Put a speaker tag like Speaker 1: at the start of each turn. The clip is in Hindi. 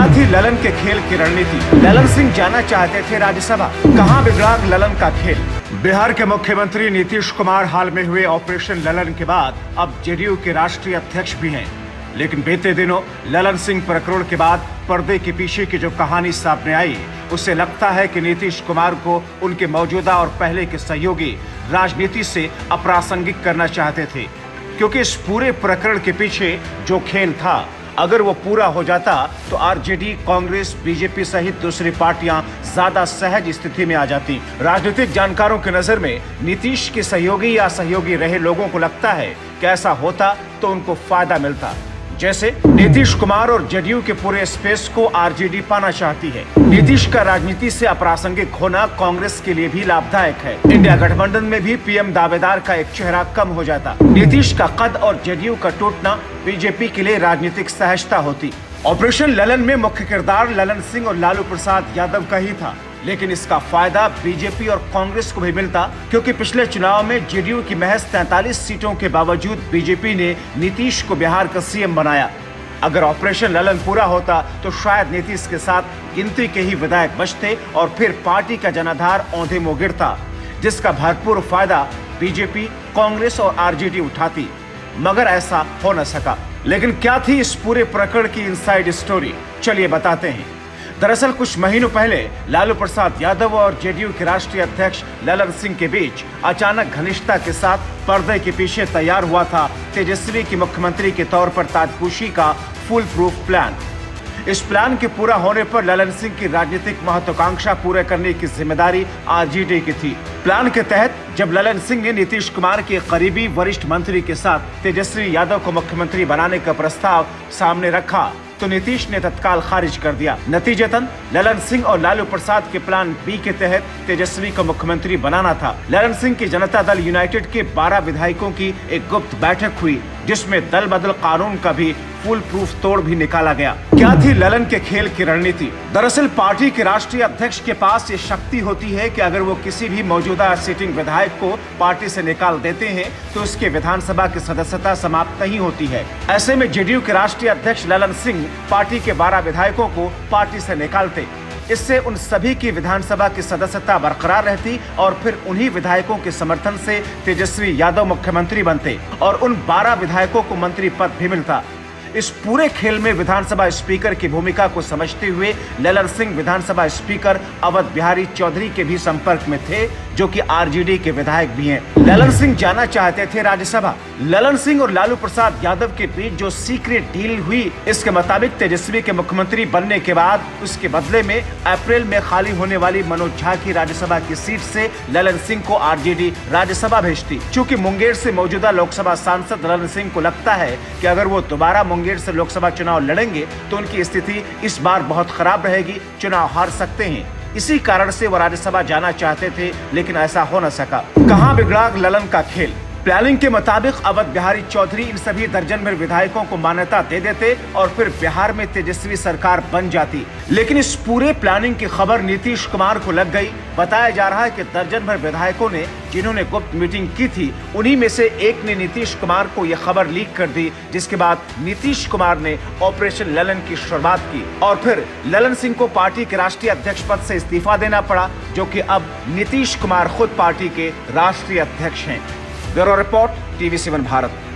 Speaker 1: क्या थी ललन के खेल की रणनीति? ललन सिंह जाना चाहते थे राज्यसभा, कहां बिगड़ा ललन का खेल? बिहार के मुख्यमंत्री नीतीश कुमार हाल में हुए ऑपरेशन ललन के बाद अब जेडीयू के राष्ट्रीय अध्यक्ष भी हैं। लेकिन बीते दिनों ललन सिंह प्रकरण के बाद पर्दे के पीछे की जो कहानी सामने आई, उससे लगता है कि नीतीश कुमार को उनके मौजूदा और पहले के सहयोगी राजनीति से अप्रासंगिक करना चाहते थे, क्योंकि इस पूरे प्रकरण के पीछे जो खेल था, अगर वो पूरा हो जाता तो आरजेडी, कांग्रेस, बीजेपी सहित दूसरी पार्टियां ज्यादा सहज स्थिति में आ जाती। राजनीतिक जानकारों की नजर में नीतीश के सहयोगी या सहयोगी रहे लोगों को लगता है कि ऐसा होता तो उनको फायदा मिलता। जैसे नीतीश कुमार और जेडीयू के पूरे स्पेस को आरजेडी पाना चाहती है। नीतीश का राजनीति से अप्रासंगिक होना कांग्रेस के लिए भी लाभदायक है। इंडिया गठबंधन में भी पीएम दावेदार का एक चेहरा कम हो जाता। नीतीश का कद और जेडीयू का टूटना बीजेपी के लिए राजनीतिक सहजता होती। ऑपरेशन ललन में मुख्य किरदार ललन सिंह और लालू प्रसाद यादव का ही था, लेकिन इसका फायदा बीजेपी और कांग्रेस को भी मिलता, क्योंकि पिछले चुनाव में जेडीयू की महज 43 सीटों के बावजूद बीजेपी ने नीतीश को बिहार का सीएम बनाया। अगर ऑपरेशन ललन पूरा होता तो शायद नीतीश के साथ गिनती के ही विधायक बचते और फिर पार्टी का जनाधार औंधे मुंह गिरता, जिसका भरपूर फायदा बीजेपी, कांग्रेस और आरजेडी उठाती। मगर ऐसा हो न सका। लेकिन क्या थी इस पूरे प्रकरण की इनसाइड स्टोरी? चलिए बताते हैं। दरअसल कुछ महीनों पहले लालू प्रसाद यादव और जेडीयू के राष्ट्रीय अध्यक्ष ललन सिंह के बीच अचानक घनिष्ठता के साथ पर्दे के पीछे तैयार हुआ था तेजस्वी की मुख्यमंत्री के तौर पर ताजपोशी का फुल प्रूफ प्लान। इस प्लान के पूरा होने पर ललन सिंह की राजनीतिक महत्वाकांक्षा पूरा करने की जिम्मेदारी आरजेडी की थी। प्लान के तहत जब ललन सिंह ने नीतीश कुमार के करीबी वरिष्ठ मंत्री के साथ तेजस्वी यादव को मुख्यमंत्री बनाने का प्रस्ताव सामने रखा तो नीतीश ने तत्काल खारिज कर दिया। नतीजतन ललन सिंह और लालू प्रसाद के प्लान बी के तहत तेजस्वी को मुख्यमंत्री बनाना था। ललन सिंह की जनता दल यूनाइटेड के 12 विधायकों की एक गुप्त बैठक हुई, जिसमें दल बदल कानून का भी फुल प्रूफ तोड़ भी निकाला गया। क्या थी ललन के खेल की रणनीति? दरअसल पार्टी के राष्ट्रीय अध्यक्ष के पास ये शक्ति होती है कि अगर वो किसी भी मौजूदा सिटिंग विधायक को पार्टी से निकाल देते हैं तो उसके विधानसभा की सदस्यता समाप्त नहीं होती है। ऐसे में जेडीयू के राष्ट्रीय अध्यक्ष ललन सिंह पार्टी के 12 विधायकों को पार्टी से निकालते। इससे उन सभी की विधानसभा की सदस्यता बरकरार रहती और फिर उन्हीं विधायकों के समर्थन से तेजस्वी यादव मुख्यमंत्री बनते और उन 12 विधायकों को मंत्री पद भी मिलता। इस पूरे खेल में विधानसभा स्पीकर की भूमिका को समझते हुए ललन सिंह विधानसभा स्पीकर अवध बिहारी चौधरी के भी संपर्क में थे, जो कि आरजेडी के विधायक भी हैं। ललन सिंह जाना चाहते थे राज्यसभा। ललन सिंह और लालू प्रसाद यादव के बीच जो सीक्रेट डील हुई, इसके मुताबिक तेजस्वी के मुख्यमंत्री बनने के बाद उसके बदले में अप्रैल में खाली होने वाली मनोज झा की राज्यसभा की सीट से ललन सिंह को आरजेडी राज्यसभा भेजती। चूँकि मुंगेर से मौजूदा लोकसभा सांसद ललन सिंह को लगता है कि अगर वो दोबारा मुंगेर से लोकसभा चुनाव लड़ेंगे तो उनकी स्थिति इस बार बहुत खराब रहेगी, चुनाव हार सकते हैं। इसी कारण से वो राज्यसभा जाना चाहते थे, लेकिन ऐसा हो न सका। कहां बिगड़ा ललन का खेल? प्लानिंग के मुताबिक अवध बिहारी चौधरी इन सभी दर्जन भर विधायकों को मान्यता दे देते और फिर बिहार में तेजस्वी सरकार बन जाती। लेकिन इस पूरे प्लानिंग की खबर नीतीश कुमार को लग गई। बताया जा रहा है कि दर्जन भर विधायकों ने जिन्होंने गुप्त मीटिंग की थी, उन्हीं में से एक ने नीतीश कुमार को यह खबर लीक कर दी, जिसके बाद नीतीश कुमार ने ऑपरेशन ललन की शुरुआत की और फिर ललन सिंह को पार्टी के राष्ट्रीय अध्यक्ष पद से इस्तीफा देना पड़ा, जो कि अब नीतीश कुमार खुद पार्टी के राष्ट्रीय अध्यक्ष हैं। Bureau report, TV7 Bharat.